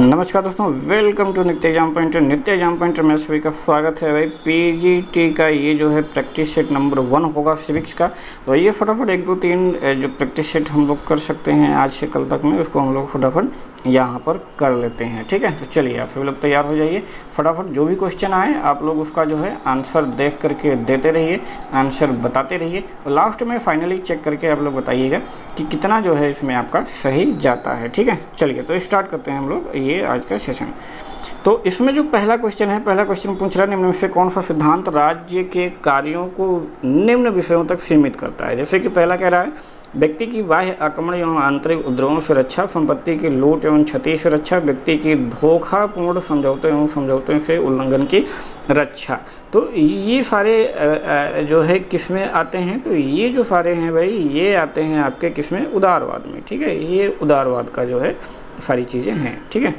नमस्कार दोस्तों, welcome to नित्य एग्जाम पॉइंटर। नित्य एग्जाम पॉइंटर में सभी का स्वागत है। भाई पीजीटी का ये जो है प्रैक्टिस सेट नंबर 1 होगा सिविक्स का। तो ये फटाफट 1 2 3 जो प्रैक्टिस सेट हम लोग कर सकते हैं आज से कल तक में, उसको हम लोग फटाफट यहाँ पर कर लेते हैं। ठीक है, तो चलिए आप सभी लोग तैयार हो जाइए। फटाफट जो भी क्वेश्चन आए आप लोग उसका जो है आंसर देख करके देते रहिए, आंसर बताते रहिए और लास्ट में फाइनली चेक करके आप लोग बताइएगा कि कितना जो है इसमें आपका सही जाता है। ठीक है, चलिए तो स्टार्ट करते हैं हम लोग ये आज का सेशन। तो इसमें जो पहला क्वेश्चन है, पहला क्वेश्चन पूछ रहा है निम्न में से कौन सा सिद्धांत राज्य के कार्यों को निम्न विषयों तक सीमित करता है। जैसे कि पहला कह रहा है व्यक्ति की बाह्य आक्रमण एवं आंतरिक उपद्रवों से रक्षा, संपत्ति की लूट एवं क्षति से रक्षा, व्यक्ति की धोखापूर्ण समझौते एवं समझौतों से उल्लंघन की रक्षा। तो ये सारे जो है किसमें आते हैं, तो ये जो सारे हैं भाई ये आते हैं आपके किसमें, उदारवाद में। ठीक है, ये उदारवाद का जो है सारी चीज़ें हैं। ठीक है,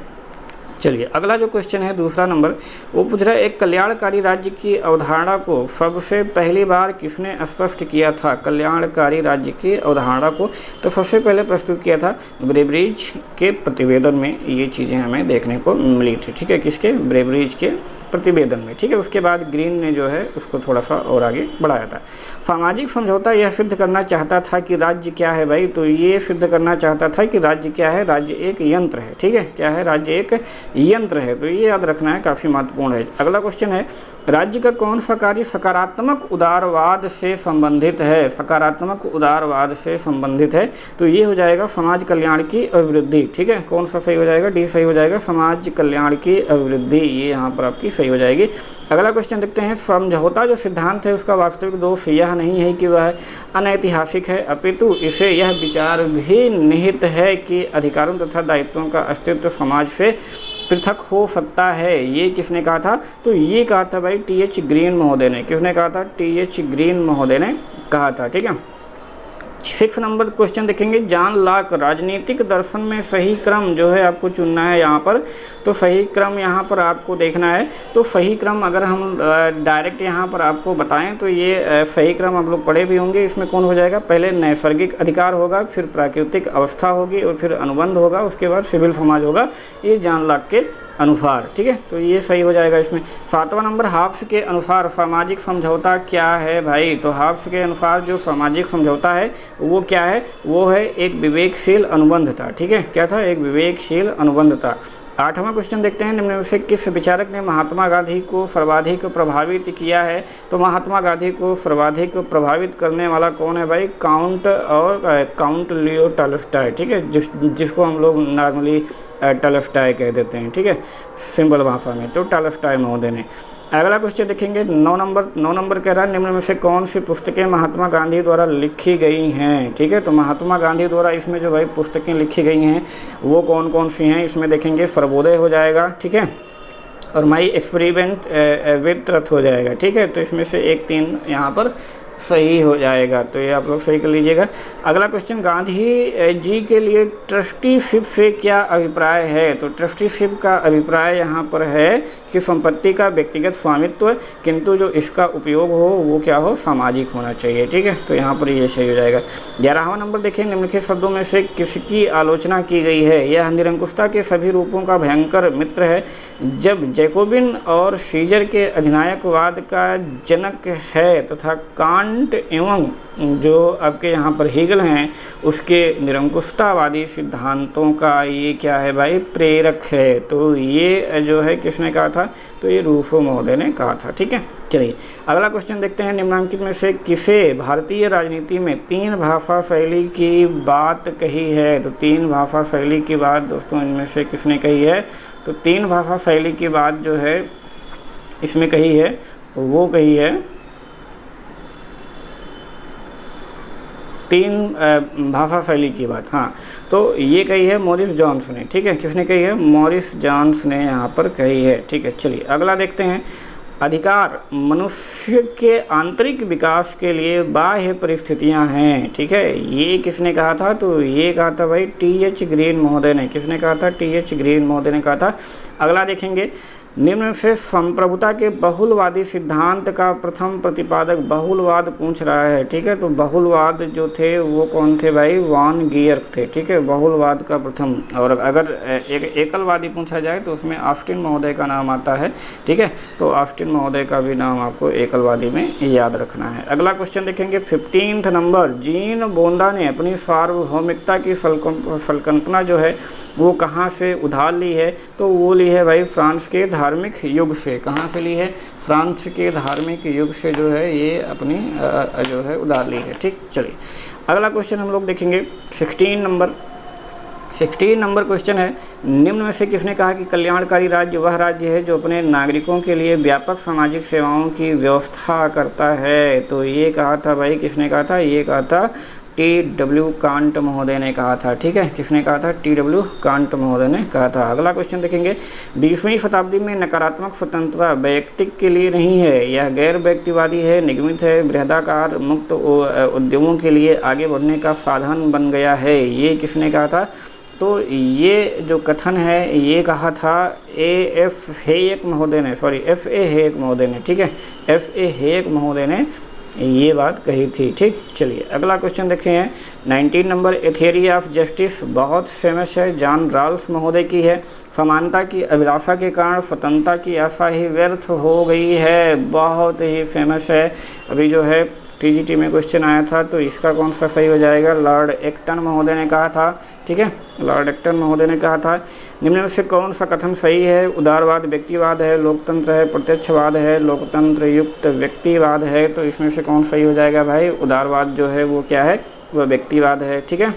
चलिए अगला जो क्वेश्चन है दूसरा नंबर, वो पूछ रहा है एक कल्याणकारी राज्य की अवधारणा को सबसे पहली बार किसने स्पष्ट किया था। कल्याणकारी राज्य की अवधारणा को तो सबसे पहले प्रस्तुत किया था ब्रेबरिज के प्रतिवेदन में। ये चीज़ें हमें देखने को मिली थी। ठीक है, किसके, ब्रेबरिज के प्रतिवेदन में। ठीक है, उसके बाद ग्रीन ने जो है उसको थोड़ा सा और आगे बढ़ाया था। सामाजिक समझौता यह सिद्ध करना चाहता था कि राज्य क्या है भाई, तो ये सिद्ध करना चाहता था कि राज्य क्या है, राज्य एक यंत्र है। ठीक है, क्या है, राज्य एक यंत्र है। तो ये याद रखना है, काफ़ी महत्वपूर्ण है। अगला क्वेश्चन है राज्य का कौन सा कार्य सकारात्मक उदारवाद से संबंधित है। सकारात्मक उदारवाद से संबंधित है तो ये हो जाएगा समाज कल्याण की अभिवृद्धि। ठीक है, कौन सा सही हो जाएगा, डी सही हो जाएगा, समाज कल्याण की अभिवृद्धि, ये यहाँ पर आपकी सही हो जाएगी। अगला क्वेश्चन देखते हैं समझौता जो सिद्धांत है उसका वास्तविक दोष यह नहीं है कि वह अनैतिहासिक है, अपितु इसे यह विचार भी निहित है कि अधिकारों तथा दायित्वों का अस्तित्व समाज से पृथक हो सकता है। ये किसने कहा था, तो ये कहा था भाई टी.एच. ग्रीन महोदय ने। किसने कहा था, टी.एच. ग्रीन महोदय ने कहा था। ठीक है, 6 नंबर क्वेश्चन देखेंगे जॉन लॉक राजनीतिक दर्शन में सही क्रम जो है आपको चुनना है यहाँ पर। तो सही क्रम यहाँ पर आपको देखना है। तो सही क्रम अगर हम डायरेक्ट यहाँ पर आपको बताएं तो ये सही क्रम आप लोग पढ़े भी होंगे। इसमें कौन हो जाएगा, पहले नैसर्गिक अधिकार होगा, फिर प्राकृतिक अवस्था होगी और फिर अनुबंध होगा, उसके बाद सिविल समाज होगा, ये जॉन लॉक के अनुसार। ठीक है, तो ये सही हो जाएगा इसमें। 7वां नंबर हाब्स के अनुसार सामाजिक समझौता क्या है भाई, तो हाब्स के अनुसार जो सामाजिक समझौता है वो क्या है, वो है एक विवेकशील अनुबंध था। ठीक है, क्या था, एक विवेकशील अनुबंध था। 8वां क्वेश्चन देखते हैं निम्न में से किस विचारक ने महात्मा गांधी को सर्वाधिक प्रभावित किया है। तो महात्मा गांधी को सर्वाधिक प्रभावित करने वाला कौन है भाई, काउंट लियो टॉल्स्टॉय। ठीक है, जिसको हम लोग नॉर्मली टॉल्स्टॉय कह देते हैं। ठीक है, सिंपल भाषा में, तो टॉल्स्टॉय महोदय ने। अगला क्वेश्चन देखेंगे 9 नंबर कह रहा है निम्न में से कौन सी पुस्तकें महात्मा गांधी द्वारा लिखी गई हैं। ठीक है, तो महात्मा गांधी द्वारा इसमें जो भाई पुस्तकें लिखी गई हैं वो कौन कौन सी हैं, इसमें देखेंगे सर्वोदय हो जाएगा। ठीक है, और माई एक्सपेरिमेंट विद ट्रुथ हो जाएगा। ठीक है, तो इसमें से 1 3 यहाँ पर सही हो जाएगा, तो ये आप लोग सही कर लीजिएगा। अगला क्वेश्चन गांधी जी के लिए ट्रस्टीशिप से क्या अभिप्राय है। तो ट्रस्टीशिप का अभिप्राय यहाँ पर है कि संपत्ति का व्यक्तिगत स्वामित्व, किंतु जो इसका उपयोग हो वो क्या हो, सामाजिक होना चाहिए। ठीक है, तो यहाँ पर ये सही हो जाएगा। 11वां नंबर देखें निम्नलिखित शब्दों में से किसकी आलोचना की गई है। यह निरंकुशता के सभी रूपों का भयंकर मित्र है, जब जैकोबिन और सीजर के अधिनायकवाद का जनक है तथा कांट एवं जो आपके यहाँ पर हीगल हैं उसके निरंकुशतावादी सिद्धांतों का ये क्या है भाई, प्रेरक है। तो ये जो है किसने कहा था, तो ये रूसो महोदय ने कहा था। ठीक है, चलिए अगला क्वेश्चन देखते हैं निम्नलिखित में से किसे भारतीय राजनीति में 3 भाषा शैली की बात कही है। तो 3 भाषा शैली की बात दोस्तों इनमें से किसने कही है, तो 3 भाषा शैली की बात जो है इसमें कही है, वो कही है 3 भाषा शैली की बात। हाँ, तो ये कही है मॉरिस जॉन्स ने। ठीक है, किसने कही है, मॉरिस जॉन्स ने यहाँ पर कही है। ठीक है, चलिए अगला देखते हैं अधिकार मनुष्य के आंतरिक विकास के लिए बाह्य परिस्थितियां हैं। ठीक है, ये किसने कहा था, तो ये कहा था भाई टी.एच. ग्रीन महोदय ने। किसने कहा था, टी.एच. ग्रीन महोदय ने कहा था। अगला देखेंगे निम्न में से संप्रभुता के बहुलवादी सिद्धांत का प्रथम प्रतिपादक, बहुलवाद पूछ रहा है, ठीक है। तो बहुलवाद जो थे वो कौन थे भाई, वॉन गियर्क थे, ठीक है, बहुलवाद का प्रथम। और अगर एकलवादी पूछा जाए तो उसमें ऑस्टिन महोदय का नाम आता है, ठीक है। तो ऑस्टिन महोदय का भी नाम आपको एकलवादी में याद रखना है। अगला क्वेश्चन देखेंगे 15th नंबर, जीन बोंदा ने अपनी सार्वभौमिकता की संकल्पना जो है वो कहाँ से उधार ली है, तो वो ली है भाई फ्रांस के धार्मिक युग से। कहाँ से ली है, फ्रांस के धार्मिक युग से जो है ये अपनी जो है उधार ली है, ठीक। चलिए अगला क्वेश्चन हम लोग देखेंगे 16 नंबर क्वेश्चन है, निम्न में से किसने कहा कि कल्याणकारी राज्य वह राज्य है जो अपने नागरिकों के लिए व्यापक सामाजिक सेवाओं की व्यवस्था करता है। तो ये कहा था भाई, किसने कहा था, ये कहा था T.W. कांट महोदय ने कहा था, ठीक है। किसने कहा था, T.W. कांट महोदय ने कहा था। अगला क्वेश्चन देखेंगे 20वीं शताब्दी में नकारात्मक स्वतंत्रता व्यक्ति के लिए नहीं है, यह गैर व्यक्तिवादी है, निगमित है, बृहदाकार मुक्त उद्यमों के लिए आगे बढ़ने का साधन बन गया है। ये किसने कहा था, तो ये जो कथन है ये कहा था F.A. हेयक महोदय ने, ठीक है, F.A. हेयक महोदय ने ये बात कही थी, ठीक। चलिए अगला क्वेश्चन देखें हैं 19 number, A theory of justice बहुत फेमस है, जॉन रॉल्फ महोदय की है। समानता की अभिलाषा के कारण स्वतंत्रता की आशा ही व्यर्थ हो गई है, बहुत ही फेमस है। अभी जो है टीजीटी में क्वेश्चन आया था, तो इसका कौन सा सही हो जाएगा, लॉर्ड एक्टन महोदय ने कहा था, ठीक है, लॉर्ड एक्टन महोदय ने कहा था। निम्न में से कौन सा कथन सही है, उदारवाद व्यक्तिवाद है, लोकतंत्र है, प्रत्यक्षवाद है, लोकतंत्र युक्त व्यक्तिवाद है। तो इसमें से कौन सही हो जाएगा भाई, उदारवाद जो है वो क्या है, वो व्यक्तिवाद है, ठीक है,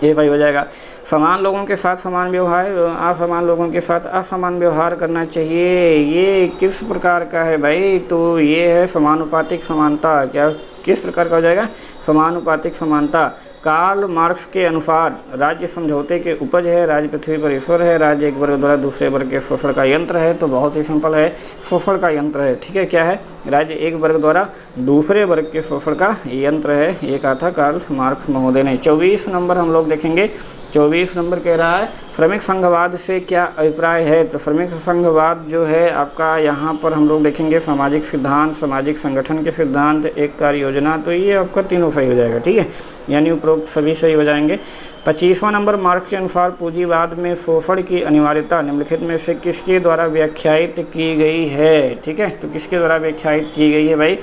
ये सही हो जाएगा। समान लोगों के साथ समान व्यवहार, असमान लोगों के साथ असमान व्यवहार करना चाहिए, ये किस प्रकार का है भाई, तो ये है समानुपातिक समानता। क्या किस प्रकार का हो जाएगा, समानुपातिक समानता। कार्ल मार्क्स के अनुसार राज्य समझौते के उपज है, राज्य पृथ्वी पर ईश्वर है, राज्य एक वर्ग द्वारा दूसरे वर्ग के शोषण का यंत्र है। तो बहुत ही सिंपल है, शोषण का यंत्र है, ठीक है। क्या है, राज्य एक वर्ग द्वारा दूसरे वर्ग के शोषण का यंत्र है, ये कहा था कार्ल मार्क्स महोदय ने। 24 नंबर हम लोग देखेंगे, 24 नंबर कह रहा है श्रमिक संघवाद से क्या अभिप्राय है। तो श्रमिक संघवाद जो है आपका यहाँ पर हम लोग देखेंगे सामाजिक सिद्धांत, सामाजिक संगठन के सिद्धांत, एक कार्य योजना। तो ये आपका तीनों सही हो जाएगा, ठीक है, यानी उपरोक्त सभी सही हो जाएंगे। 25वां नंबर, मार्क्स के अनुसार पूंजीवाद में शोषण की अनिवार्यता निम्नलिखित में से किसके द्वारा व्याख्यायित की गई है, ठीक है। तो किसके द्वारा व्याख्यायित की गई है भाई,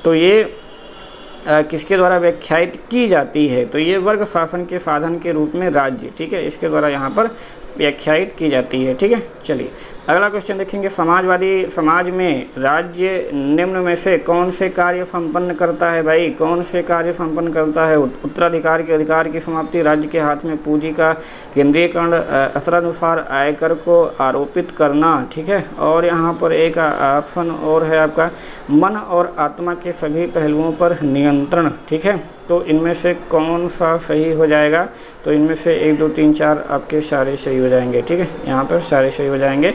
तो ये किसके द्वारा व्याख्यायित की जाती है, तो ये वर्ग शासन के साधन के रूप में राज्य, ठीक है, इसके द्वारा यहाँ पर व्याख्यायित की जाती है, ठीक है। चलिए अगला क्वेश्चन देखेंगे, समाजवादी समाज में राज्य निम्न में से कौन से कार्य संपन्न करता है भाई, कौन से कार्य संपन्न करता है। उत्तराधिकार के अधिकार की समाप्ति, राज्य के हाथ में पूंजी का केंद्रीकरण, असरानुसार आयकर को आरोपित करना, ठीक है। और यहाँ पर एक ऑप्शन और है आपका, मन और आत्मा के सभी पहलुओं पर नियंत्रण, ठीक है। तो इनमें से कौन सा सही हो जाएगा, तो इनमें से 1 2 3 4 आपके सारे सही हो जाएंगे, ठीक है, यहाँ पर सारे सही हो जाएंगे।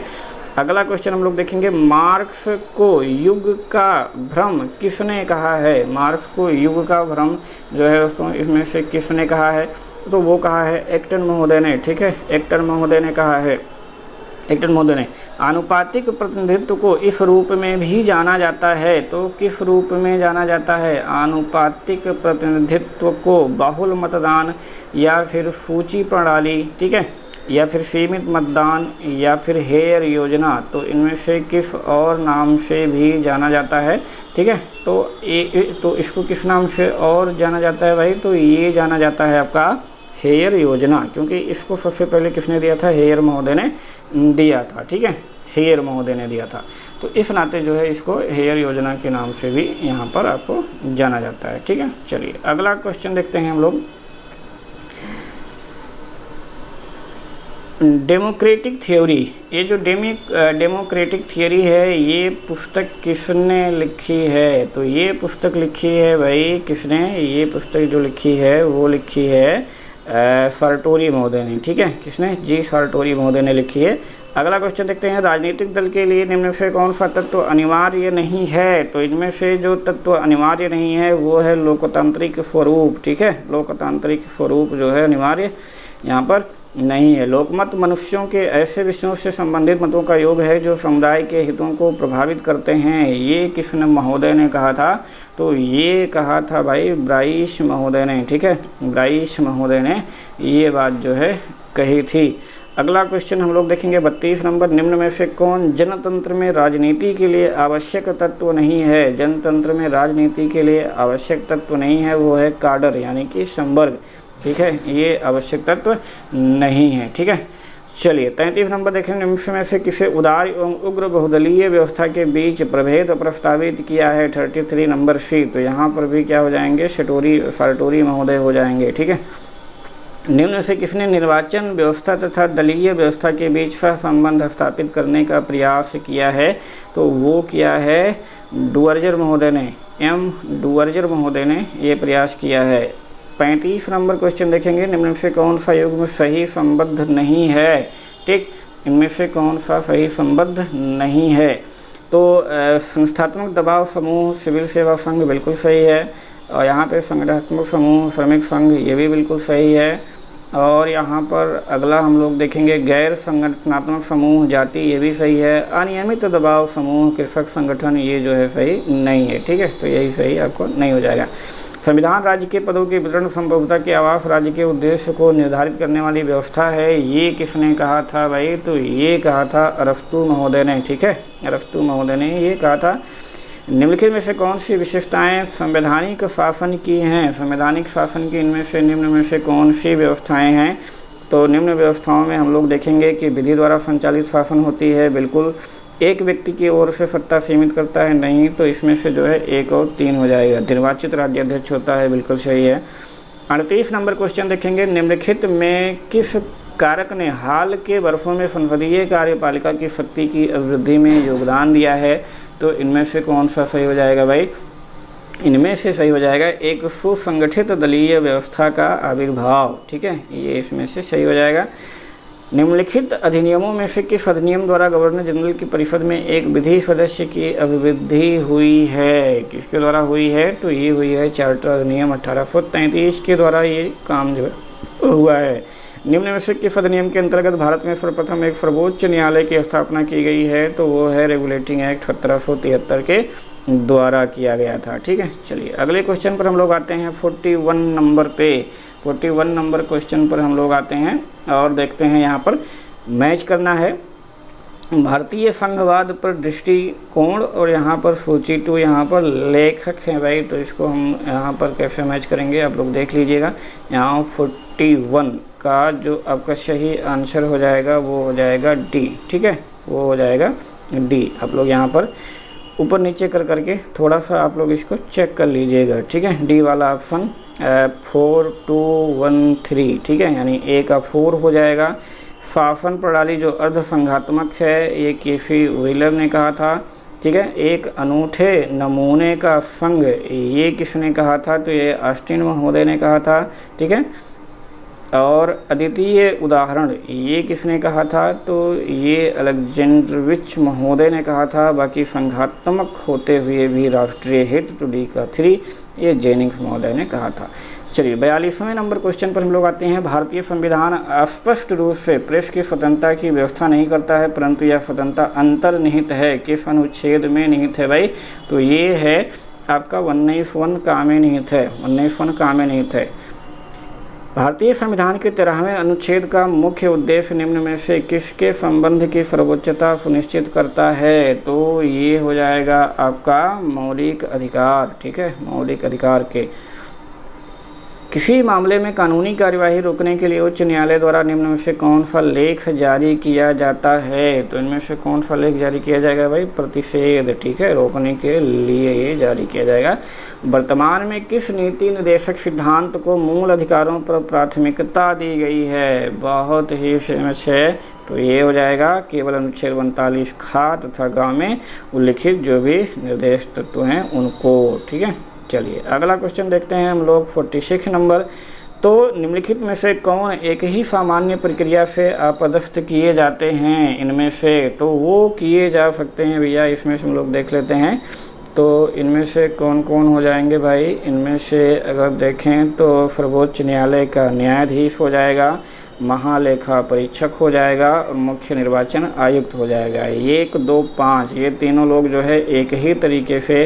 अगला क्वेश्चन हम लोग देखेंगे, मार्क्स को युग का भ्रम किसने कहा है। मार्क्स को युग का भ्रम जो है दोस्तों इसमें से किसने कहा है, तो वो कहा है एक्टन महोदय ने, ठीक है, एक्टन महोदय ने कहा है। एक्टन महोदय ने आनुपातिक प्रतिनिधित्व को इस रूप में भी जाना जाता है, तो किस रूप में जाना जाता है, आनुपातिक प्रतिनिधित्व को बहुल मतदान या फिर सूची प्रणाली, ठीक है, या फिर सीमित मतदान या फिर हेयर योजना। तो इनमें से किस और नाम से भी जाना जाता है, ठीक है। तो इसको किस नाम से और जाना जाता है भाई, तो ये जाना जाता है आपका हेयर योजना, क्योंकि इसको सबसे पहले किसने दिया था, हेयर महोदय ने दिया था, ठीक है, हेयर महोदय ने दिया था। तो इस नाते जो है इसको हेयर योजना के नाम से भी यहाँ पर आपको जाना जाता है, ठीक है। चलिए अगला क्वेश्चन देखते हैं हम लोग, डेमोक्रेटिक थ्योरी। ये जो डेमोक्रेटिक थ्योरी है ये पुस्तक किसने लिखी है, तो ये पुस्तक लिखी है भाई किसने, ये पुस्तक जो लिखी है वो लिखी है सार्टोरी महोदय ने, ठीक है, किसने, जी सार्टोरी महोदय ने लिखी है। अगला क्वेश्चन देखते हैं, राजनीतिक दल के लिए निम्न से कौन सा तत्व अनिवार्य नहीं है। तो इनमें से जो तत्व अनिवार्य नहीं है वो है लोकतांत्रिक स्वरूप, ठीक है, लोकतांत्रिक स्वरूप जो है अनिवार्य यहाँ पर नहीं है। लोकमत मनुष्यों के ऐसे विषयों से संबंधित मतों का योग है जो समुदाय के हितों को प्रभावित करते हैं। ये किसने महोदय ने कहा था? तो ये कहा था भाई ब्राइस महोदय ने, ठीक है, ब्राइस महोदय ने ये बात जो है कही थी। अगला क्वेश्चन हम लोग देखेंगे 32 नंबर, निम्न में से कौन जनतंत्र में राजनीति के लिए आवश्यक तत्व नहीं है? जनतंत्र में राजनीति के लिए आवश्यक तत्व नहीं है, वो है काडर यानी कि संवर्ग, ठीक है, ये आवश्यक तत्व नहीं है, ठीक है। चलिए 33 नंबर देखेंगे, निम्न में से किसे उदार एवं उग्र बहुदलीय व्यवस्था के बीच प्रभेद प्रस्तावित किया है? 33 नंबर सी। तो यहाँ पर भी क्या हो जाएंगे? सारटोरी महोदय हो जाएंगे, ठीक है। निम्न से किसने निर्वाचन व्यवस्था तथा दलीय व्यवस्था के बीच सहसंबंध स्थापित करने का प्रयास किया है? तो वो किया है डुअर्जर महोदय ने, एम डुअर्जर महोदय ने ये प्रयास किया है। 35 नंबर क्वेश्चन देखेंगे, निम्न से कौन सा युग्म सही संबद्ध नहीं है? ठीक, इनमें से कौन सा सही संबद्ध नहीं है? तो संस्थात्मक दबाव समूह सिविल सेवा संघ बिल्कुल सही है, और यहाँ पे संगठनात्मक समूह श्रमिक संघ ये भी बिल्कुल सही है। और यहाँ पर अगला हम लोग देखेंगे गैर संगठनात्मक समूह जाति, ये भी सही है। अनियमित दबाव समूह कृषक संगठन ये जो है सही नहीं है, ठीक है, तो यही सही आपको नहीं हो जाएगा। संविधान राज्य के पदों के वितरण संभवतः के आवास राज्य के उद्देश्य को निर्धारित करने वाली व्यवस्था है, ये किसने कहा था भाई? तो ये कहा था अरस्तू महोदय ने, ठीक है, अरस्तू महोदय ने ये कहा था। निम्नलिखित में से कौन सी विशेषताएं संवैधानिक शासन की हैं? संवैधानिक शासन की इनमें से निम्न में से कौन सी व्यवस्थाएं हैं? तो निम्न व्यवस्थाओं में हम लोग देखेंगे कि विधि द्वारा संचालित शासन होती है, बिल्कुल। एक व्यक्ति की ओर से सत्ता सीमित करता है, नहीं, तो इसमें से जो है 1 और 3 हो जाएगा। निर्वाचित राज्याध्यक्ष होता है, बिल्कुल सही है। 38 नंबर क्वेश्चन देखेंगे, निम्नलिखित में किस कारक ने हाल के वर्षों में संसदीय कार्यपालिका की शक्ति की अभिवृद्धि में योगदान दिया है? तो इनमें से कौन सा सही हो जाएगा भाई? इनमें से सही हो जाएगा एक सुसंगठित दलीय व्यवस्था का आविर्भाव, ठीक है, ये इसमें से सही हो जाएगा। निम्नलिखित अधिनियमों में से किस अधिनियम द्वारा गवर्नर जनरल की परिषद में एक विधि सदस्य की अभिवृद्धि हुई है? किसके द्वारा हुई है? तो ये हुई है चार्टर अधिनियम 1833 के द्वारा ये काम जो हुआ है। निम्न में से किस अधिनियम के अंतर्गत भारत में सर्वप्रथम एक सर्वोच्च न्यायालय की स्थापना की गई है? तो वो है रेगुलेटिंग एक्ट 1773 के द्वारा किया गया था, ठीक है। चलिए अगले क्वेश्चन पर हम लोग आते हैं 41 नंबर पे। 41 नंबर क्वेश्चन पर हम लोग आते हैं और देखते हैं, यहाँ पर मैच करना है भारतीय संघवाद पर दृष्टिकोण और यहाँ पर सूची 2 यहाँ पर लेखक हैं भाई, तो इसको हम यहाँ पर कैसे मैच करेंगे आप लोग देख लीजिएगा। यहाँ 41 का जो आपका सही आंसर हो जाएगा वो हो जाएगा डी, ठीक है, वो हो जाएगा डी। आप लोग यहाँ पर ऊपर नीचे कर करके थोड़ा सा आप लोग इसको चेक कर लीजिएगा, ठीक है। डी वाला ऑप्शन 4213, ठीक है, यानी ए का 4 हो जाएगा। शासन प्रणाली जो अर्ध संघात्मक है ये केसी व्हीलर ने कहा था, ठीक है। एक अनूठे नमूने का संघ ये किसने कहा था? तो ये ऑस्टिन महोदय ने कहा था, ठीक है। और अद्वितीय उदाहरण ये किसने कहा था? तो ये अलेक्जेंड्रोविच महोदय ने कहा था। बाकी संघात्मक होते हुए भी राष्ट्रीय हित, तो डी का 3 ये जेनिंग्स महोदय ने कहा था। चलिए 42वें नंबर क्वेश्चन पर हम लोग आते हैं। भारतीय संविधान स्पष्ट रूप से प्रेस की स्वतंत्रता की व्यवस्था नहीं करता है, परंतु यह स्वतंत्रता अंतर्निहित है। किस अनुच्छेद में निहित है भाई? तो ये है आपका 19 का में निहित है, 19 का में निहित है। भारतीय संविधान के 13वें अनुच्छेद का मुख्य उद्देश्य निम्न में से किसके संबंध की सर्वोच्चता सुनिश्चित करता है? तो ये हो जाएगा आपका मौलिक अधिकार, ठीक है, मौलिक अधिकार के। किसी मामले में कानूनी कार्यवाही रोकने के लिए उच्च न्यायालय द्वारा निम्न में से कौन सा लेख जारी किया जाता है? तो इनमें से कौन सा लेख जारी किया जाएगा भाई? प्रतिषेध, ठीक है, रोकने के लिए ये जारी किया जाएगा। वर्तमान में किस नीति निर्देशक सिद्धांत को मूल अधिकारों पर प्राथमिकता दी गई है? बहुत ही फेमस है, तो ये हो जाएगा केवल अनुच्छेद 39 खा तथा गा में उल्लिखित जो भी निर्देश तत्व हैं उनको, ठीक है। चलिए अगला क्वेश्चन देखते हैं हम लोग 46 नंबर। तो निम्नलिखित में से कौन एक ही सामान्य प्रक्रिया से अपदस्थ किए जाते हैं? इनमें से तो वो किए जा सकते हैं भैया, इसमें से हम लोग देख लेते हैं। तो इनमें से कौन कौन हो जाएंगे भाई? इनमें से अगर देखें तो सर्वोच्च न्यायालय का न्यायाधीश हो जाएगा, महालेखा परीक्षक हो जाएगा और मुख्य निर्वाचन आयुक्त हो जाएगा। 1, 2, 5 ये तीनों लोग जो है एक ही तरीके से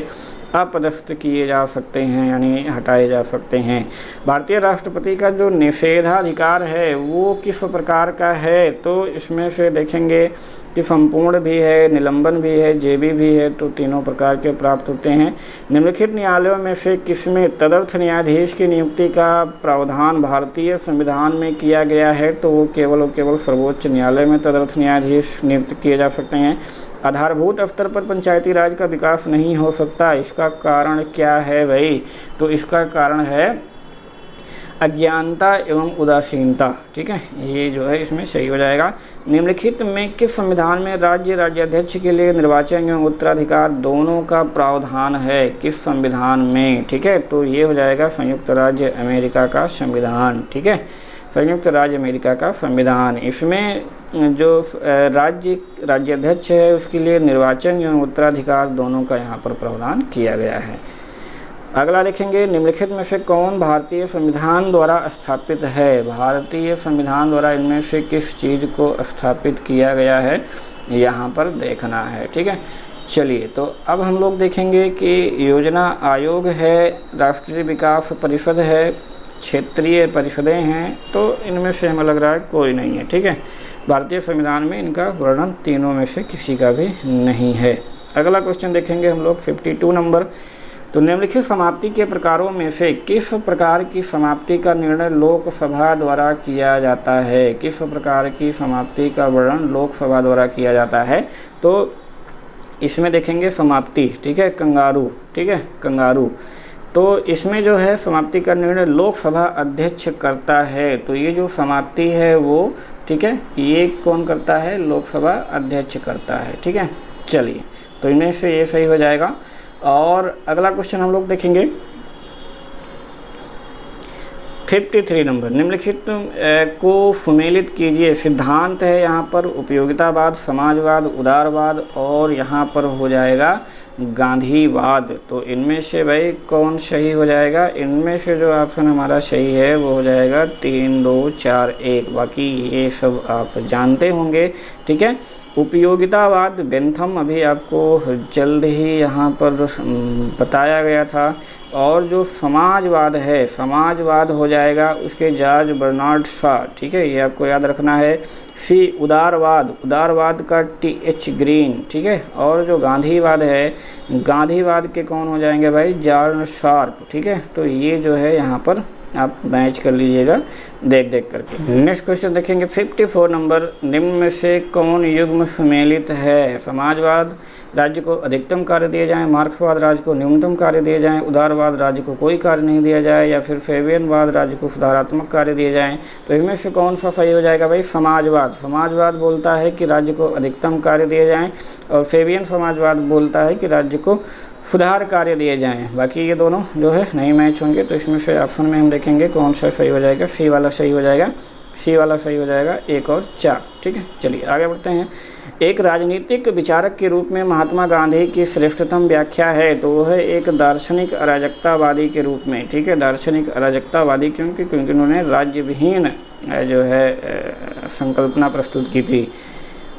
अपदस्थ किए जा सकते हैं, यानी हटाए जा सकते हैं। भारतीय राष्ट्रपति का जो निषेधाधिकार है वो किस प्रकार का है, तो इसमें से देखेंगे कि संपूर्ण भी है, निलंबन भी है, जेबी भी है, तो तीनों प्रकार के प्राप्त होते हैं। निम्नलिखित न्यायालयों में से किसमें तदर्थ न्यायाधीश की नियुक्ति का प्रावधान भारतीय संविधान में किया गया है, तो वो केवल और केवल सर्वोच्च न्यायालय में तदर्थ न्यायाधीश नियुक्त किए जा सकते हैं। आधारभूत स्तर पर पंचायती राज का विकास नहीं हो सकता, इसका कारण क्या है भाई, तो इसका कारण है अज्ञानता एवं उदासीनता। ठीक है, ये जो है इसमें सही हो जाएगा। निम्नलिखित में किस संविधान में राज्याध्यक्ष के लिए निर्वाचन एवं उत्तराधिकार दोनों का प्रावधान है, किस संविधान में? ठीक है, तो ये हो जाएगा संयुक्त राज्य अमेरिका का संविधान। ठीक है, संयुक्त राज्य अमेरिका का संविधान। इसमें जो राज्याध्यक्ष है उसके लिए निर्वाचन एवं उत्तराधिकार दोनों का यहाँ पर प्रावधान किया गया है। अगला देखेंगे, निम्नलिखित में से कौन भारतीय संविधान द्वारा स्थापित है? भारतीय संविधान द्वारा इनमें से किस चीज़ को स्थापित किया गया है, यहाँ पर देखना है। ठीक है, चलिए तो अब हम लोग देखेंगे कि योजना आयोग है, राष्ट्रीय विकास परिषद है, क्षेत्रीय परिषदें हैं, तो इनमें से हमें लग रहा है कोई नहीं है। ठीक है, भारतीय संविधान में इनका वर्णन तीनों में से किसी का भी नहीं है। अगला क्वेश्चन देखेंगे हम लोग 52 नंबर। तो निम्नलिखित समाप्ति के प्रकारों में से किस प्रकार की समाप्ति का निर्णय लोकसभा द्वारा किया जाता है? किस प्रकार की समाप्ति का वर्णन लोकसभा द्वारा किया जाता है? तो इसमें देखेंगे समाप्ति, ठीक है, कंगारू। ठीक है, कंगारू। तो इसमें जो है समाप्ति का निर्णय लोकसभा अध्यक्ष करता है। तो ये जो समाप्ति है वो, ठीक है, ये कौन करता है? लोकसभा अध्यक्ष करता है। ठीक है, चलिए तो इनमें से ये सही हो जाएगा। और अगला क्वेश्चन हम लोग देखेंगे 53 नंबर। निम्नलिखित को सुमेलित कीजिए। सिद्धांत है यहाँ पर उपयोगितावाद, समाजवाद, उदारवाद और यहाँ पर हो जाएगा गांधीवाद। तो इनमें से भाई कौन सही हो जाएगा? इनमें से जो ऑप्शन हमारा सही है वो हो जाएगा 3, 2, 4, 1। बाकी ये सब आप जानते होंगे। ठीक है, उपयोगितावाद बेंथम अभी आपको जल्द ही यहाँ पर बताया गया था। और जो समाजवाद है, समाजवाद हो जाएगा उसके जॉर्ज बर्नार्ड शॉ। ठीक है, ये आपको याद रखना है। सी उदारवाद, उदारवाद का TH ग्रीन। ठीक है, और जो गांधीवाद है, गांधीवाद के कौन हो जाएंगे भाई? John sharp. ठीक है, तो ये जो है यहाँ पर आप मैच कर लीजिएगा देख करके। नेक्स्ट क्वेश्चन देखेंगे 54 नंबर। निम्न में से कौन युग्म सुमेलित है? समाजवाद राज्य को अधिकतम कार्य दिए जाएं, मार्क्सवाद राज्य को न्यूनतम कार्य दिए जाएं, उदारवाद राज्य को कोई कार्य नहीं दिया जाए, या फिर फेबियनवाद राज्य को सुधारात्मक कार्य दिए जाएं। तो इनमें से कौन सा सही हो जाएगा भाई? समाजवाद। समाजवाद बोलता है कि राज्य को अधिकतम कार्य दिए जाएँ, और फेबियन समाजवाद बोलता है कि राज्य को सुधार कार्य दिए जाएं। बाकी ये दोनों जो है नहीं मैच होंगे। तो इसमें से ऑप्शन में हम देखेंगे कौन सा सही हो जाएगा। सी वाला सही हो जाएगा, सी वाला सही हो जाएगा, 1 और 4। ठीक है, चलिए आगे बढ़ते हैं। एक राजनीतिक विचारक के रूप में महात्मा गांधी की श्रेष्ठतम व्याख्या है, तो वह है एक दार्शनिक अराजकतावादी के रूप में। ठीक है, दार्शनिक अराजकतावादी क्योंकि उन्होंने राज्य विहीन जो है संकल्पना प्रस्तुत की थी।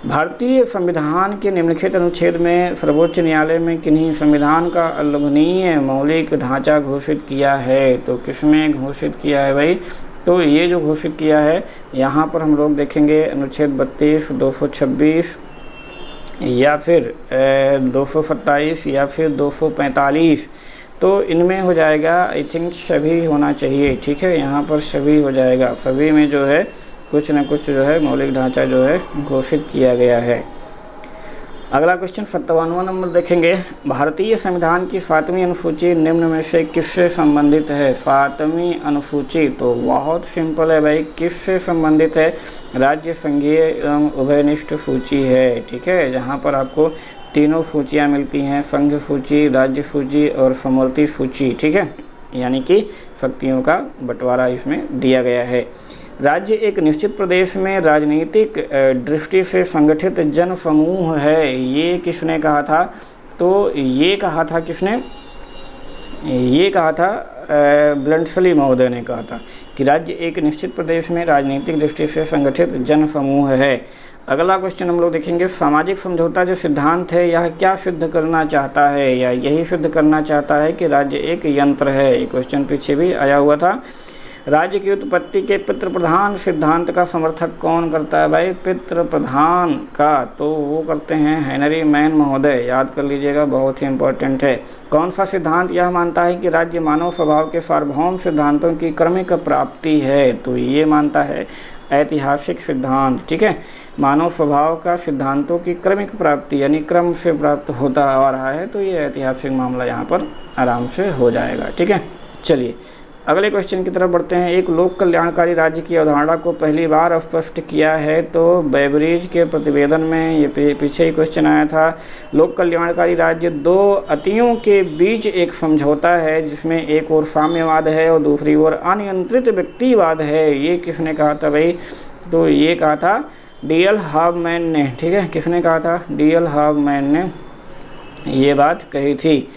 भारतीय संविधान के निम्नलिखित अनुच्छेद में सर्वोच्च न्यायालय में किन्हीं संविधान का अल्लंघनीय मौलिक ढांचा घोषित किया है? तो किसमें घोषित किया है भाई? तो ये जो घोषित किया है यहाँ पर हम लोग देखेंगे अनुच्छेद 32, 226 या फिर 227 या फिर 245। तो इनमें हो जाएगा, आई थिंक सभी होना चाहिए। ठीक है, यहाँ पर सभी हो जाएगा। सभी में जो है कुछ न कुछ जो है मौलिक ढांचा जो है घोषित किया गया है। अगला क्वेश्चन 57वां नंबर देखेंगे। भारतीय संविधान की 7वीं अनुसूची निम्न में से किससे संबंधित है? 7वीं अनुसूची तो बहुत सिंपल है भाई, किससे संबंधित है? राज्य, संघीय एवं उभयनिष्ठ सूची है। ठीक है, जहाँ पर आपको तीनों सूचियाँ मिलती हैं, संघ सूची, राज्य सूची और समवर्ती सूची। ठीक है, यानी कि शक्तियों का बंटवारा इसमें दिया गया है। राज्य एक निश्चित प्रदेश में राजनीतिक दृष्टि से संगठित जन समूह है, ये किसने कहा था? तो ये कहा था किसने? ये कहा था ब्लंटसली महोदय ने कहा था कि राज्य एक निश्चित प्रदेश में राजनीतिक दृष्टि से संगठित जन समूह है। अगला क्वेश्चन हम लोग देखेंगे, सामाजिक समझौता जो सिद्धांत है यह क्या सिद्ध करना चाहता है, या यही सिद्ध करना चाहता है कि राज्य एक यंत्र है। ये क्वेश्चन पीछे भी आया हुआ था। राज्य की उत्पत्ति के पितृ प्रधान सिद्धांत का समर्थक कौन करता है भाई? पितृ प्रधान का तो वो करते हैं हेनरी मैन महोदय, याद कर लीजिएगा, बहुत ही इंपॉर्टेंट है। कौन सा सिद्धांत यह मानता है कि राज्य मानव स्वभाव के सार्वभौम सिद्धांतों की क्रमिक प्राप्ति है? तो ये मानता है ऐतिहासिक सिद्धांत, ठीक है, मानव स्वभाव का सिद्धांतों की क्रमिक प्राप्ति यानी क्रम से प्राप्त होता आ रहा है, तो ये ऐतिहासिक मामला यहाँ पर आराम से हो जाएगा, ठीक है। चलिए अगले क्वेश्चन की तरफ बढ़ते हैं। एक लोक कल्याणकारी राज्य की अवधारणा को पहली बार स्पष्ट किया है तो बेबरीज के प्रतिवेदन में, ये पीछे ही क्वेश्चन आया था। लोक कल्याणकारी राज्य दो अतियों के बीच एक समझौता है जिसमें एक ओर साम्यवाद है और दूसरी ओर अनियंत्रित व्यक्तिवाद है। ये किसने कहा था भाई? तो ये कहा था डी.एल. हाफमैन ने, ठीक है। किसने कहा था? डी.एल. हाफमैन ने ये बात कही थी।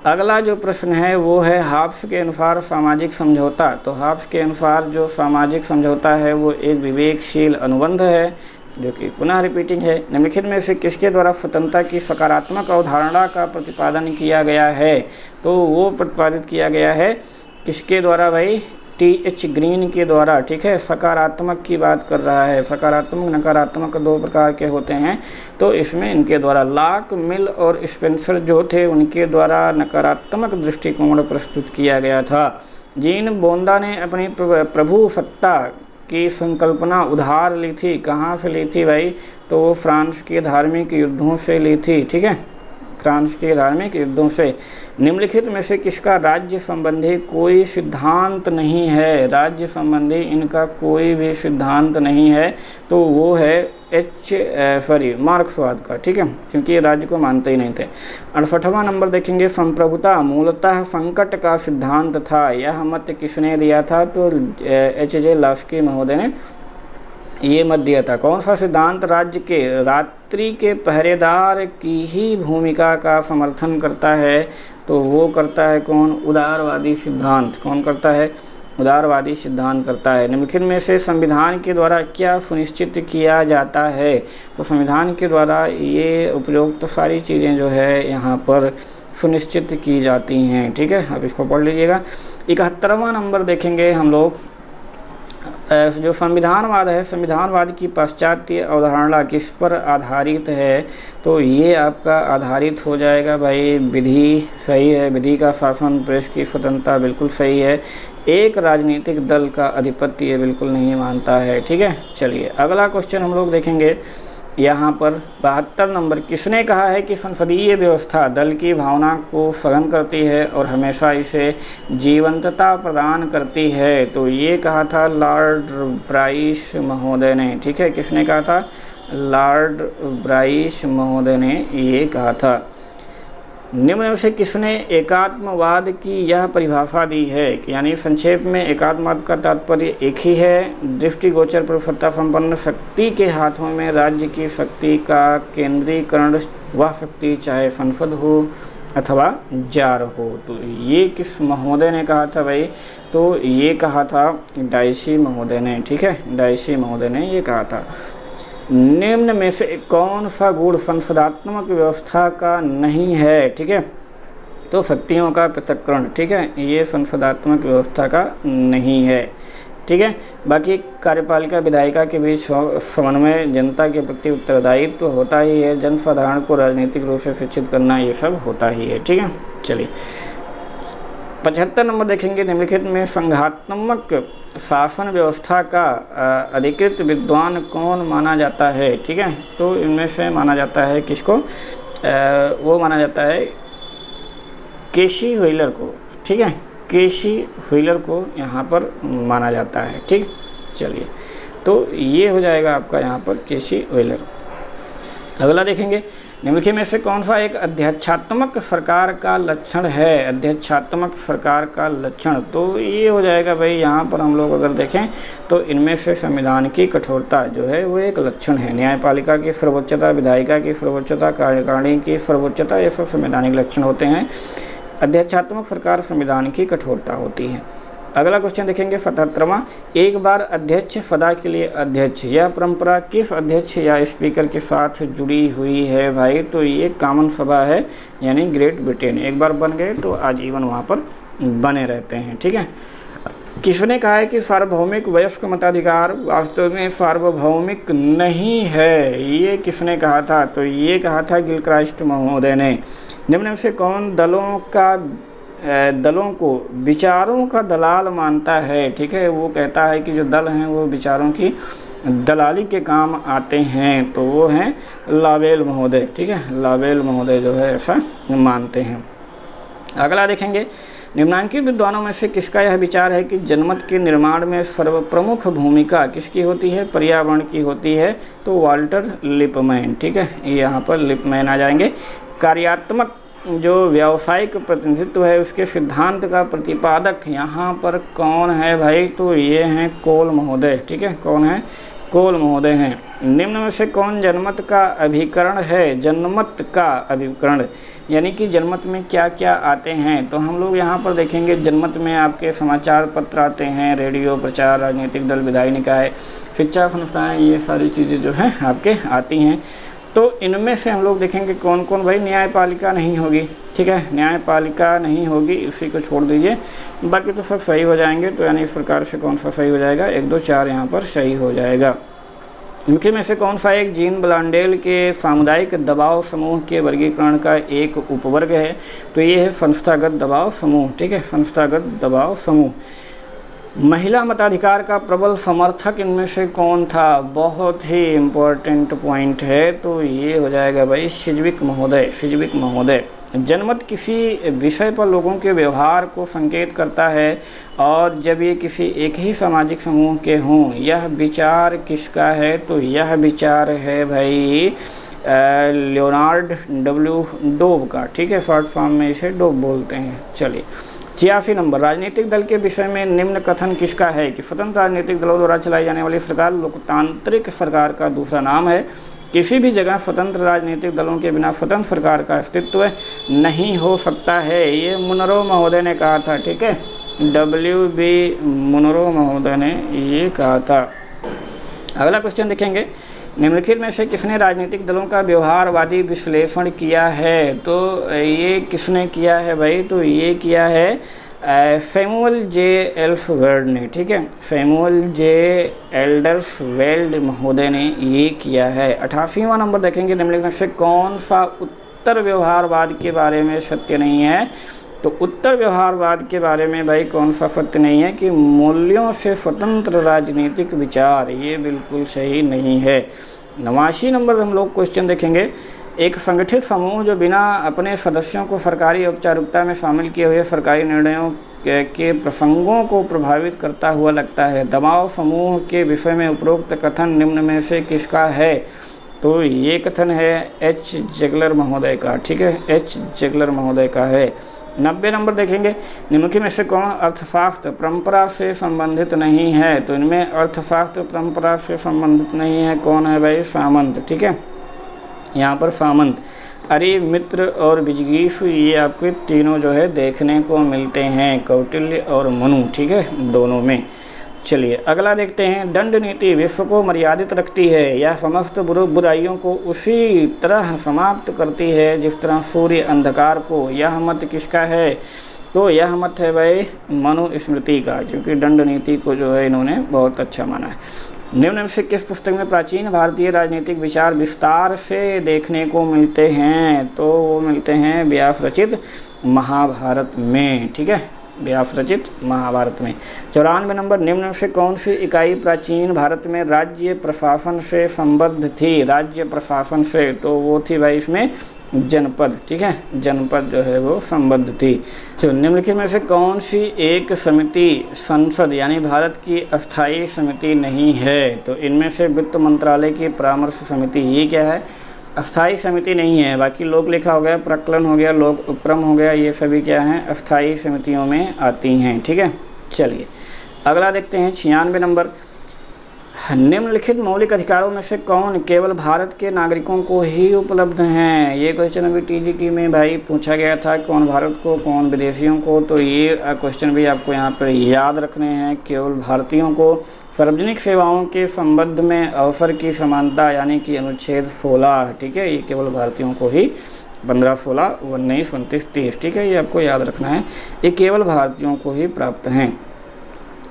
अगला जो प्रश्न है वो है हाब्स के अनुसार सामाजिक समझौता। तो हाब्स के अनुसार जो सामाजिक समझौता है वो एक विवेकशील अनुबंध है, जो कि पुनः रिपीटिंग है। निम्नलिखित में से किसके द्वारा स्वतंत्रता की सकारात्मक अवधारणा का प्रतिपादन किया गया है? तो वो प्रतिपादित किया गया है किसके द्वारा भाई? टी.एच. ग्रीन के द्वारा, ठीक है। सकारात्मक की बात कर रहा है, सकारात्मक नकारात्मक दो प्रकार के होते हैं, तो इसमें इनके द्वारा लॉक, मिल और स्पेंसर जो थे उनके द्वारा नकारात्मक दृष्टिकोण प्रस्तुत किया गया था। जीन बोंदा ने अपनी प्रभु सत्ता की संकल्पना उधार ली थी। कहाँ से ली थी भाई? तो वो फ्रांस के धार्मिक युद्धों से ली थी, ठीक है, फ्रांस के धार्मिक युद्धों से। निम्नलिखित में से किसका राज्य संबंधी कोई सिद्धांत नहीं है? राज्य संबंधी इनका कोई भी सिद्धांत नहीं है, तो वो है मार्क्सवाद का, ठीक है, क्योंकि ये राज्य को मानते ही नहीं थे। 68वां नंबर देखेंगे, संप्रभुता मूलतः संकट का सिद्धांत था। यह मत किसने दिया था? तो H.J. लास्की महोदय ने ये मत दिया था। कौन सा सिद्धांत राज्य के रात्रि के पहरेदार की ही भूमिका का समर्थन करता है? तो वो करता है कौन? उदारवादी सिद्धांत। कौन करता है? उदारवादी सिद्धांत करता है। निम्नलिखित में से संविधान के द्वारा क्या सुनिश्चित किया जाता है? तो संविधान के द्वारा ये उपयुक्त तो सारी चीज़ें जो है यहाँ पर सुनिश्चित की जाती हैं, ठीक है। अब इसको पढ़ लीजिएगा। 71वां नंबर देखेंगे हम लोग, जो संविधानवाद है, संविधानवाद की पाश्चात्य अवधारणा किस पर आधारित है? तो ये आपका आधारित हो जाएगा भाई विधि, सही है, विधि का शासन, प्रेस की स्वतंत्रता, बिल्कुल सही है। एक राजनीतिक दल का आधिपत्य ये बिल्कुल नहीं मानता है, ठीक है। चलिए अगला क्वेश्चन हम लोग देखेंगे यहाँ पर 72 नंबर, किसने कहा है कि संसदीय व्यवस्था दल की भावना को सघन करती है और हमेशा इसे जीवंतता प्रदान करती है? तो ये कहा था लॉर्ड ब्राइस महोदय ने, ठीक है। किसने कहा था? लॉर्ड ब्राइस महोदय ने ये कहा था। निम्न में से किसने एकात्मवाद की यह परिभाषा दी है? कि यानी संक्षेप में एकात्मवाद का तात्पर्य एक ही है, दृष्टिगोचर प्रभुसत्ता संपन्न शक्ति के हाथों में राज्य की शक्ति का केंद्रीकरण, वह शक्ति चाहे संसद हो अथवा जार हो। तो ये किस महोदय ने कहा था भाई? तो ये कहा था डाइसी महोदय ने, ठीक है, डाइसी महोदय ने ये कहा था। निम्न में से कौन सा गुण संसदात्मक व्यवस्था का नहीं है? ठीक है, तो शक्तियों का पृथक्करण, ठीक है, ये संसदात्मक व्यवस्था का नहीं है, ठीक है। बाकी कार्यपालिका विधायिका के बीच समन्वय, जनता के प्रति उत्तरदायित्व तो होता ही है, जनसाधारण को राजनीतिक रूप से शिक्षित करना, ये सब होता ही है, ठीक है। चलिए 75 नंबर देखेंगे, निम्नलिखित में संघात्मक शासन व्यवस्था का अधिकृत विद्वान कौन माना जाता है? ठीक है, तो इनमें से माना जाता है किसको? वो माना जाता है केसी व्हीलर को, ठीक है, केसी व्हीलर को यहाँ पर माना जाता है, ठीक। चलिए, तो ये हो जाएगा आपका यहाँ पर केसी व्हीलर। अगला देखेंगे, निम्नलिखित में से कौन सा एक अध्यक्षात्मक सरकार का लक्षण है? अध्यक्षात्मक सरकार का लक्षण, तो ये हो जाएगा भाई, यहाँ पर हम लोग अगर देखें तो इनमें से संविधान की कठोरता जो है वो एक लक्षण है। न्यायपालिका की सर्वोच्चता, विधायिका की सर्वोच्चता, कार्यकारिणी की सर्वोच्चता, ये सब संवैधानिक लक्षण होते हैं। अध्यक्षात्मक सरकार संविधान की कठोरता होती है। अगला क्वेश्चन देखेंगे 77वां, एक बार अध्यक्ष सदा के लिए अध्यक्ष, यह परंपरा किस अध्यक्ष या स्पीकर के साथ जुड़ी हुई है भाई? तो ये कॉमन सभा है, यानी ग्रेट ब्रिटेन। एक बार बन गए तो आजीवन वहाँ पर बने रहते हैं, ठीक है। किसने कहा है कि सार्वभौमिक वयस्क मताधिकार वास्तव में सार्वभौमिक नहीं है? ये किसने कहा था? तो ये कहा था गिलक्राइस्ट महोदय ने। निम्न में से कौन दलों को विचारों का दलाल मानता है? ठीक है, वो कहता है कि जो दल हैं वो विचारों की दलाली के काम आते हैं, तो वो हैं लावेल महोदय, ठीक है। लावेल महोदय जो है ऐसा मानते हैं। अगला देखेंगे, निम्नांकित विद्वानों में से किसका यह विचार है कि जनमत के निर्माण में सर्वप्रमुख भूमिका किसकी होती है? पर्यावरण की होती है। तो वाल्टर लिपमैन, ठीक है, यहाँ पर लिपमैन आ जाएंगे। कार्यात्मक जो व्यावसायिक प्रतिनिधित्व है उसके सिद्धांत का प्रतिपादक यहाँ पर कौन है भाई? तो ये हैं कोल महोदय, ठीक है। कौन है? कोल महोदय हैं। निम्न में से कौन जनमत का अभिकरण है? जनमत का अभिकरण यानी कि जनमत में क्या क्या आते हैं? तो हम लोग यहाँ पर देखेंगे जनमत में आपके समाचार पत्र आते हैं, रेडियो प्रचार, राजनीतिक दल, विधायी निकाय, शिक्षा संस्थाएं, ये सारी चीज़ें जो हैं आपके आती हैं। तो इनमें से हम लोग देखेंगे कौन कौन भाई? न्यायपालिका नहीं होगी, ठीक है, न्यायपालिका नहीं होगी, इसी को छोड़ दीजिए, बाकी तो सब सही हो जाएंगे। तो यानी इस प्रकार से कौन सा सही हो जाएगा? 1, 2, 4 यहाँ पर सही हो जाएगा। इनके में से कौन सा एक जीन ब्लांडेल के सामुदायिक दबाव समूह के वर्गीकरण का एक उपवर्ग है? तो ये है संस्थागत दबाव समूह, ठीक है, संस्थागत दबाव समूह। महिला मताधिकार का प्रबल समर्थक इनमें से कौन था? बहुत ही इम्पोर्टेंट पॉइंट है, तो ये हो जाएगा भाई सिजविक महोदय, सिजविक महोदय। जनमत किसी विषय पर लोगों के व्यवहार को संकेत करता है और जब ये किसी एक ही सामाजिक समूह के हों, यह विचार किसका है? तो यह विचार है भाई लियोनार्ड डब्ल्यू डोब का, ठीक है, शॉर्ट फॉर्म में इसे डोब बोलते हैं। चलिए 86 नंबर, राजनीतिक दल के विषय में निम्न कथन किसका है कि स्वतंत्र राजनीतिक दलों द्वारा चलाई जाने वाली सरकार लोकतांत्रिक सरकार का दूसरा नाम है। किसी भी जगह स्वतंत्र राजनीतिक दलों के बिना स्वतंत्र सरकार का अस्तित्व नहीं हो सकता है। ये मुनरो महोदय ने कहा था, ठीक है, WB मुनरो महोदय ने ये कहा था। अगला क्वेश्चन देखेंगे, निम्नलिखित में से किसने राजनीतिक दलों का व्यवहारवादी विश्लेषण किया है? तो ये किसने किया है भाई? तो ये किया है सैमुअल जे एल्सवर्ड ने, ठीक है, सैमुअल जे एल्डर्सवेल्ड महोदय ने ये किया है। 88वां नंबर देखेंगे, निम्नलिखित में से कौन सा उत्तर व्यवहारवाद के बारे में सत्य नहीं है? तो उत्तर व्यवहारवाद के बारे में भाई कौन सा सत्य नहीं है कि मूल्यों से स्वतंत्र राजनीतिक विचार, ये बिल्कुल सही नहीं है। 89 नंबर हम लोग क्वेश्चन देखेंगे, एक संगठित समूह जो बिना अपने सदस्यों को सरकारी औपचारिकता में शामिल किए हुए सरकारी निर्णयों के प्रसंगों को प्रभावित करता हुआ लगता है। दबाव समूह के विषय में उपरोक्त कथन निम्न में से किसका है? तो ये कथन है H. जेगलर महोदय का, ठीक है, H. जेगलर महोदय का है। 90 नंबर देखेंगे, निम्नलिखित में से कौन अर्थशास्त्र परंपरा से संबंधित नहीं है? तो इनमें अर्थशास्त्र परंपरा से संबंधित नहीं है, कौन है भाई? सामंत, ठीक है, यहाँ पर सामंत। अरे मित्र और विजिगीषु ये आपके तीनों जो है देखने को मिलते हैं, कौटिल्य और मनु, ठीक है, दोनों में। चलिए अगला देखते हैं, दंड नीति विश्व को मर्यादित रखती है, यह समस्त बुराइयों को उसी तरह समाप्त करती है जिस तरह सूर्य अंधकार को। यह मत किसका है? तो यह मत है भाई मनुस्मृति का, क्योंकि दंड नीति को जो है इन्होंने बहुत अच्छा माना है। निम्न में से किस पुस्तक में प्राचीन भारतीय राजनीतिक विचार विस्तार से देखने को मिलते हैं? तो वो मिलते हैं व्यास रचित महाभारत में, ठीक है, व्यास रचित महाभारत में। 94 नंबर, निम्न से कौन सी इकाई प्राचीन भारत में राज्य प्रशासन से संबद्ध थी? राज्य प्रशासन से, तो वो थी भाई इसमें जनपद, ठीक है, जनपद जो है वो संबद्ध थी। तो निम्नलिखित में से कौन सी एक समिति संसद यानी भारत की अस्थायी समिति नहीं है? तो इनमें से वित्त मंत्रालय की परामर्श समिति, ये क्या है? अस्थायी समिति नहीं है। बाकी लोक लेखा हो गया, प्रकलन हो गया, लोक उपक्रम हो गया, ये सभी क्या हैं? अस्थायी समितियों में आती हैं, ठीक है। चलिए अगला देखते हैं 96 नंबर, निम्नलिखित मौलिक अधिकारों में से कौन केवल भारत के नागरिकों को ही उपलब्ध हैं? ये क्वेश्चन अभी टीजीटी में भाई पूछा गया था, कौन भारत को कौन विदेशियों को। तो ये क्वेश्चन भी आपको यहाँ पर याद रखने हैं। केवल भारतीयों को सार्वजनिक सेवाओं के संबंध में अवसर की समानता यानी कि अनुच्छेद 16, ठीक है, ये केवल भारतीयों को ही 15, 16, 19, 29, 30, ठीक है, ये आपको याद रखना है। ये केवल भारतीयों को ही प्राप्त हैं।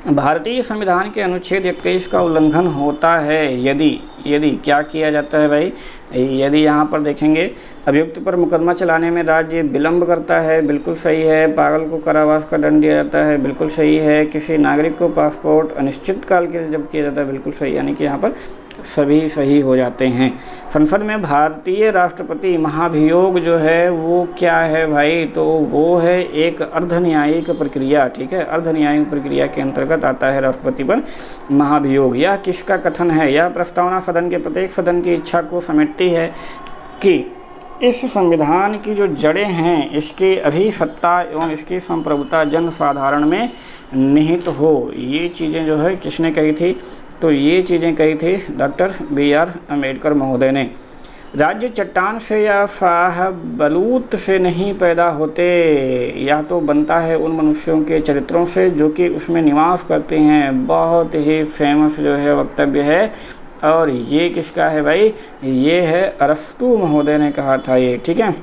भारतीय संविधान के अनुच्छेद 21 का उल्लंघन होता है यदि क्या किया जाता है भाई? यदि यहाँ पर देखेंगे अभियुक्त पर मुकदमा चलाने में राज्य विलंब करता है, बिल्कुल सही है। पागल को कारावास का दंड दिया जाता है, बिल्कुल सही है। किसी नागरिक को पासपोर्ट अनिश्चित काल के लिए जब किया जाता है, बिल्कुल सही, यानी कि यहाँ पर सभी सही हो जाते हैं। संसद में भारतीय राष्ट्रपति महाभियोग जो है वो क्या है भाई? तो वो है एक अर्धन्यायिक प्रक्रिया, ठीक है, अर्धन्यायिक प्रक्रिया के अंतर्गत आता है राष्ट्रपति पर महाभियोग। यह किसका कथन है? यह प्रस्तावना सदन के प्रत्येक सदन की इच्छा को समेटती है कि इस संविधान की जो जड़ें हैं इसकी अभिसत्ता एवं इसकी संप्रभुता जन साधारण में निहित हो। ये चीज़ें जो है किसने कही थी? तो ये चीज़ें कही थी डॉक्टर BR अम्बेडकर महोदय ने। राज्य चट्टान से या शाहबलूत से नहीं पैदा होते, यह तो बनता है उन मनुष्यों के चरित्रों से जो कि उसमें निवास करते हैं। बहुत ही फेमस जो है वक्तव्य है। और ये किसका है भाई? ये है अरस्तू महोदय ने कहा था ये, ठीक है।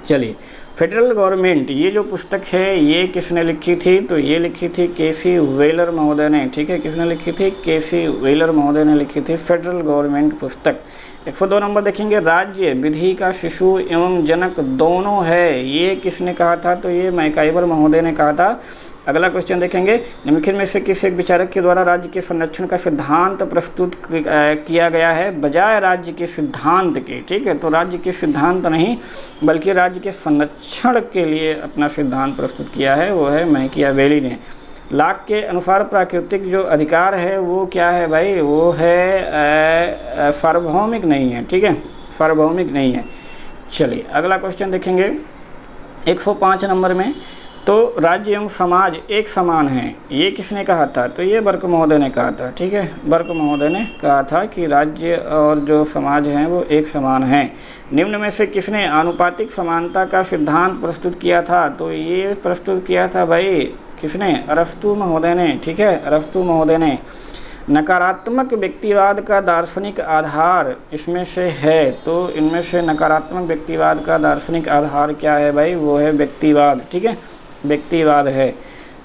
चलिए, फेडरल गवर्नमेंट, ये जो पुस्तक है ये किसने लिखी थी? तो ये लिखी थी KC व्हीलर महोदय ने, ठीक है। किसने लिखी थी? KC व्हीलर महोदय ने लिखी थी फेडरल गवर्नमेंट पुस्तक। 102 नंबर देखेंगे, राज्य विधि का शिशु एवं जनक दोनों है, ये किसने कहा था? तो ये मैकाइवर महोदय ने कहा था। अगला क्वेश्चन देखेंगे, निम्नलिखित में से किस एक विचारक के द्वारा राज्य के संरक्षण का सिद्धांत प्रस्तुत किया गया है बजाय राज्य के सिद्धांत के? ठीक है, तो राज्य के सिद्धांत नहीं बल्कि राज्य के संरक्षण के लिए अपना सिद्धांत प्रस्तुत किया है, वो है मैकियावेली ने। लाक के अनुसार प्राकृतिक जो अधिकार है वो क्या है भाई? वो है सार्वभौमिक नहीं है, ठीक है, सार्वभौमिक नहीं है। चलिए अगला क्वेश्चन देखेंगे 105 नंबर में, तो राज्य एवं समाज एक समान है, ये किसने कहा था? तो ये बर्क महोदय ने कहा था, ठीक है। बर्क महोदय ने कहा था कि राज्य और जो समाज हैं वो एक समान हैं। निम्न में से किसने आनुपातिक समानता का सिद्धांत प्रस्तुत किया था? तो ये प्रस्तुत किया था भाई किसने? अरस्तू महोदय ने, ठीक है, अरस्तू महोदय ने। नकारात्मक व्यक्तिवाद का दार्शनिक आधार इसमें से है, तो इनमें से नकारात्मक व्यक्तिवाद का दार्शनिक आधार क्या है भाई? वो है व्यक्तिवाद, ठीक है, व्यक्तिवाद है।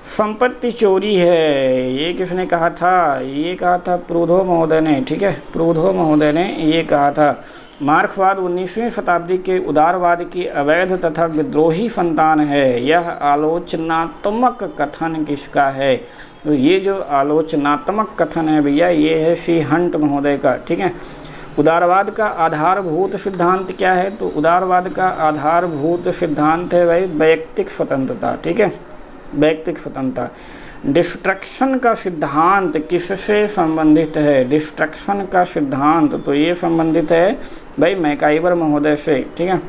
संपत्ति चोरी है, ये किसने कहा था? ये कहा था प्रूधो महोदय ने, ठीक है, प्रूधो महोदय ने ये कहा था। मार्क्सवाद 19वीं शताब्दी के उदारवाद की अवैध तथा विद्रोही संतान है, यह आलोचनात्मक कथन किसका है? तो ये जो आलोचनात्मक कथन है भैया ये है C. हंट महोदय का, ठीक है। उदारवाद का आधारभूत सिद्धांत क्या है? तो उदारवाद का आधारभूत सिद्धांत है भाई वैयक्तिक स्वतंत्रता, ठीक है, वैयक्तिक स्वतंत्रता। डिस्ट्रक्शन का सिद्धांत किससे संबंधित है? डिस्ट्रक्शन का सिद्धांत तो ये संबंधित है भाई मैकाइवर महोदय से, ठीक है,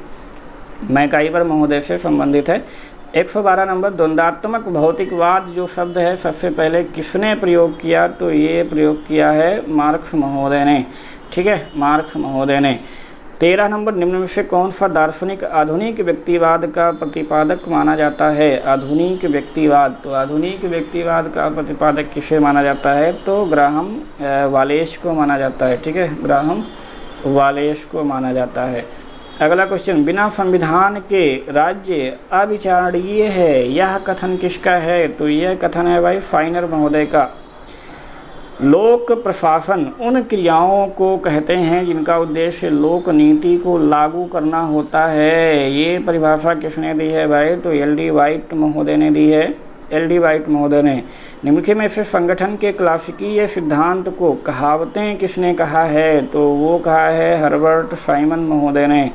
मैकाइवर महोदय से संबंधित है। 112 नंबर, द्वंद्वात्मक भौतिकवाद जो शब्द है सबसे पहले किसने प्रयोग किया? तो ये प्रयोग किया है मार्क्स महोदय ने, ठीक है, मार्क्स महोदय ने। 13 नंबर, निम्न में से कौन सा दार्शनिक आधुनिक व्यक्तिवाद का प्रतिपादक माना जाता है? आधुनिक व्यक्तिवाद, तो आधुनिक व्यक्तिवाद का प्रतिपादक किसे माना जाता है? तो ग्राहम वालेस को माना जाता है, ठीक है, ग्राहम वालेस को माना जाता है। अगला क्वेश्चन, बिना संविधान के राज्य अविचारणीय है, यह कथन किसका है? तो यह कथन है भाई फाइनर महोदय का। लोक प्रशासन उन क्रियाओं को कहते हैं जिनका उद्देश्य लोक नीति को लागू करना होता है, ये परिभाषा किसने दी है भाई? तो LD वाइट महोदय ने दी है, LD वाइट महोदय ने। निम्नलिखित में से संगठन के क्लासिकीय सिद्धांत को कहावतें किसने कहा है? तो वो कहा है हर्बर्ट साइमन महोदय ने।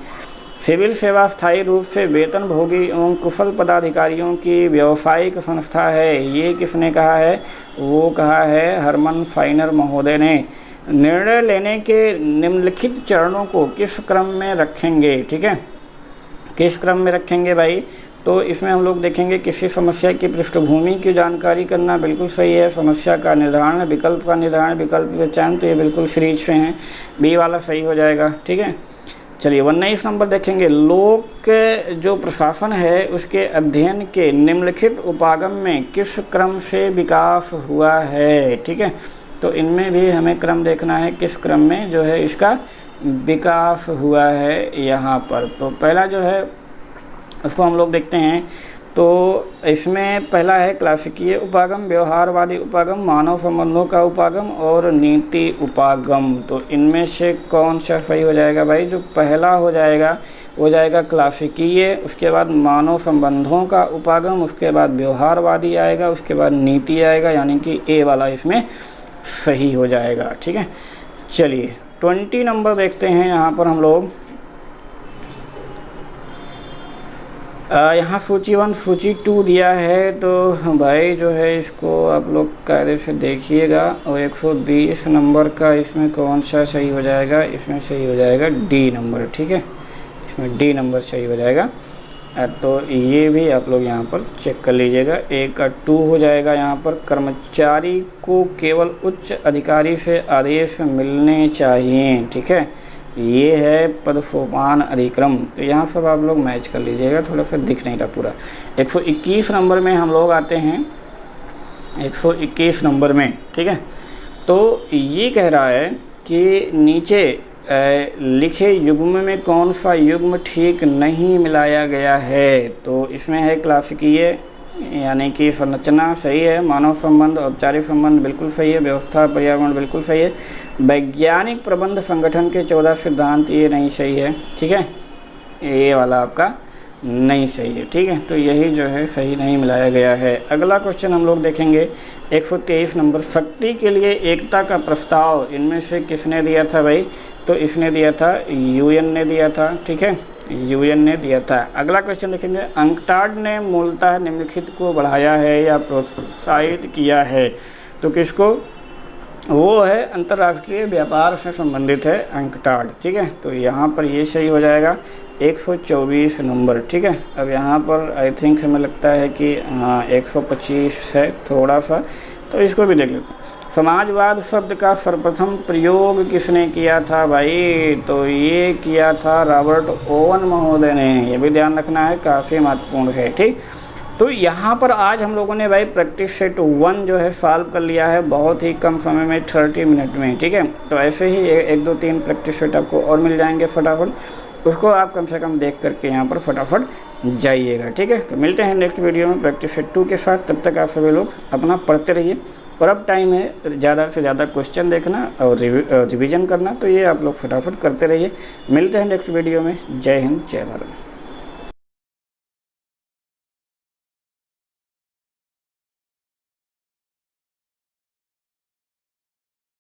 सिविल सेवा स्थायी रूप से वेतनभोगी एवं कुशल पदाधिकारियों की व्यावसायिक संस्था है, ये किसने कहा है? वो कहा है हरमन फाइनर महोदय ने। निर्णय लेने के निम्नलिखित चरणों को किस क्रम में रखेंगे? ठीक है, किस क्रम में रखेंगे भाई? तो इसमें हम लोग देखेंगे किसी समस्या की पृष्ठभूमि की जानकारी करना, बिल्कुल सही है। समस्या का निर्धारण, विकल्प का निर्धारण, विकल्प पहचान, तो ये बिल्कुल सीरीज से हैं, बी वाला सही हो जाएगा। ठीक है, चलिए 19 नंबर देखेंगे। लोक जो प्रशासन है उसके अध्ययन के निम्नलिखित उपागम में किस क्रम से विकास हुआ है। ठीक है, तो इनमें भी हमें क्रम देखना है, किस क्रम में जो है इसका विकास हुआ है यहाँ पर। तो पहला जो है उसको हम लोग देखते हैं। तो इसमें पहला है क्लासिकीय उपागम, व्यवहारवादी उपागम, मानव संबंधों का उपागम और नीति उपागम। तो इनमें से कौन सा सही हो जाएगा भाई? जो पहला हो जाएगा वो जाएगा क्लासिकीय, उसके बाद मानव संबंधों का उपागम, उसके बाद व्यवहारवादी आएगा, उसके बाद नीति आएगा, यानी कि ए वाला इसमें सही हो जाएगा। ठीक है, चलिए 20 नंबर देखते हैं। यहाँ पर हम लोग यहाँ सूची 1 सूची 2 दिया है, तो भाई जो है इसको आप लोग कायदे से देखिएगा। और 120 नंबर का इसमें कौन सा सही हो जाएगा? इसमें सही हो जाएगा डी नंबर। ठीक है, इसमें डी नंबर सही हो जाएगा। तो ये भी आप लोग यहाँ पर चेक कर लीजिएगा। ए का 2 हो जाएगा। यहाँ पर कर्मचारी को केवल उच्च अधिकारी से आदेश मिलने चाहिए। ठीक है, ये है पद सोपान अधिक्रम। तो यहाँ सब आप लोग मैच कर लीजिएगा, थोड़ा सा दिख नहीं रहा पूरा। 121 नंबर में हम लोग आते हैं, 121 नंबर में। ठीक है, तो ये कह रहा है कि नीचे लिखे युग्म में कौन सा युग्म ठीक नहीं मिलाया गया है। तो इसमें है क्लासिकीय यानी कि संरचना सही है, मानव संबंध औपचारिक संबंध बिल्कुल सही है, व्यवस्था पर्यावरण बिल्कुल सही है, वैज्ञानिक प्रबंध संगठन के 14 सिद्धांत ये नहीं सही है। ठीक है, ये वाला आपका नहीं सही है। ठीक है, तो यही जो है सही नहीं मिलाया गया है। अगला क्वेश्चन हम लोग देखेंगे 123 नंबर। शक्ति के लिए एकता का प्रस्ताव इनमें से किसने दिया था भाई? तो इसने दिया था, यूएन ने दिया था। ठीक है, यूएन ने दिया था। अगला क्वेश्चन देखेंगे। अंकटाड ने मूलतः निम्नलिखित को बढ़ाया है या प्रोत्साहित किया है। तो किसको? वो है अंतर्राष्ट्रीय व्यापार से संबंधित है अंकटाड। ठीक है, तो यहाँ पर ये सही हो जाएगा 124 नंबर। ठीक है, अब यहाँ पर आई थिंक हमें लगता है कि हाँ 125 है थोड़ा सा, तो इसको भी देख लेते हैं। समाजवाद शब्द का सर्वप्रथम प्रयोग किसने किया था भाई? तो ये किया था रॉबर्ट ओवन महोदय ने। ये भी ध्यान रखना है, काफ़ी महत्वपूर्ण है। ठीक, तो यहाँ पर आज हम लोगों ने भाई प्रैक्टिस सेट 1 जो है सॉल्व कर लिया है बहुत ही कम समय में, 30 मिनट में। ठीक है, तो ऐसे ही 1 2 3 प्रैक्टिस सेट आपको और मिल जाएंगे फटाफट, उसको आप कम से कम देख करके यहाँ पर फटाफट जाइएगा। ठीक है, तो मिलते हैं नेक्स्ट वीडियो में प्रैक्टिस सेट 2 के साथ। तब तक आप सभी लोग अपना पढ़ते रहिए, और अब टाइम है ज़्यादा से ज़्यादा क्वेश्चन देखना और रिवीजन करना, तो ये आप लोग फटाफट करते रहिए। मिलते हैं नेक्स्ट वीडियो में। जय हिंद, जय भारत।